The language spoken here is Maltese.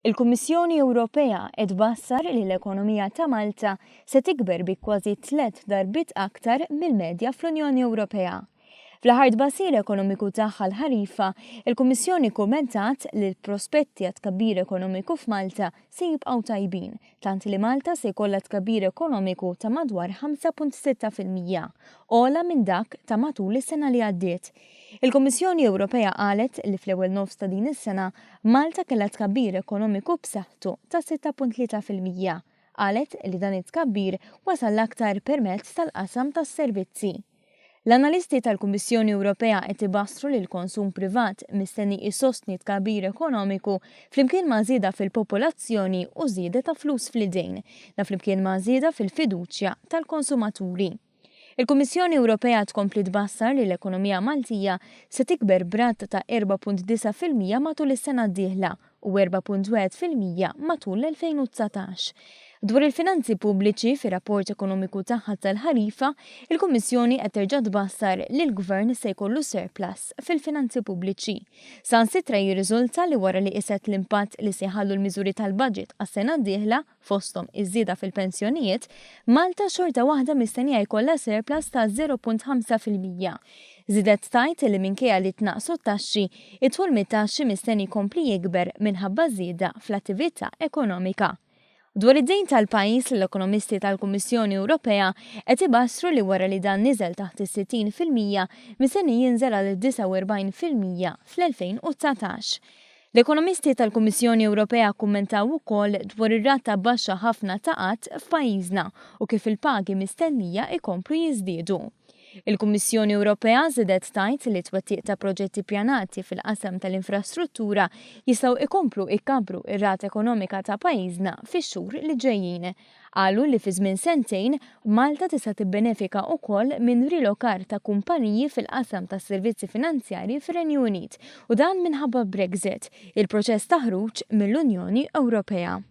Il-Kummissjoni Ewropea qed tbassar li l-ekonomija ta' Malta se tikber bi kważi 3 darbit aktar mill-medja fl-Unjoni Ewropea. Fl-aħħar tbassir ekonomiku tagħha l-ħarifa, il-Kummissjoni kummentat li l-prospetti għat tkabbir ekonomiku f'Malta se jibqgħu tajbin, tant li Malta se jkollha tkabbir ekonomiku ta' madwar 5.6%, ogħla minn dak ta' matul is-sena li għaddiet. Il-Kummissjoni Ewropea qalet li fl-ewwel nofs ta' din is-sena Malta kellha tkabbir ekonomiku b'saħħtu ta' 6.3%. Qalet li dan it-tkabbir wasal l-aktar permezz tal-qasam tas-servizzi. L-analisti tal-Kummissjoni Ewropea qed ibassru li l-konsum privat mistenni jsostni tkabbir ekonomiku flimkien ma' żieda fil-popolazzjoni u żieda ta' flus fl-idejn, da flimkien ma' żieda fil-fiduċja tal-konsumaturi. Il-Kummissjoni Ewropea tkompli tbassar li l-ekonomija Maltija se tikber b'rata ta' 4.9% matul is-sena d-dieħla u 4.1% matul l-2019. Dwar il-finanzi pubbliċi fir-rapport ekonomiku tagħha tal-ħarifa, il-Kummissjoni qed terġa' tbassar li l-Gvern se jkollu surplus fil-finanzi pubbliċi. Sansitra jirriżulta li wara li qiset l-impatt li se jħallu l-miżuri tal-budget għas-sena d-dieħla fosthom iż-żieda fil-pensjonijiet, Malta xorta waħda mistennija jkollha surplus ta' 0.5%. Żidet tajt li minkejja li tnaqsu t-taxxi, it-tħul mit-taxxi mistenni jkompli jikber minħabba żieda fl-attività ekonomika. Dwar id-dejn tal-pajjiż l-ekonomisti tal-Kummissjoni Ewropea qed ibassru li wara li dan niżel taħt is-60% mistenni jinżel għal 49% fl-2019. L-ekonomisti tal-Kummissjoni Ewropea kummentaw ukoll dwar ir-rata baxxa ħafna ta' qatt f'pajjiżna u kif il-pagi mistennija jkomplu jiżdiedu. Il-Kummissjoni Ewropea żidet tajt li twettiq ta' proġetti pjanati fil-qasam tal-infrastruttura jistgħu ikomplu ikkabru ir-rata ekonomika ta' pajjiżna fix-xhur li ġejjin. Qalu li fi żmien sentejn Malta tista' tibbenefika wkoll minn rilokar ta' kumpaniji fil-qasam tas-servizzi finanzjarji fir-Renju Unit u dan minħabba Brexit, il-proċess ta' ħruġ mill-Unjoni Ewropea.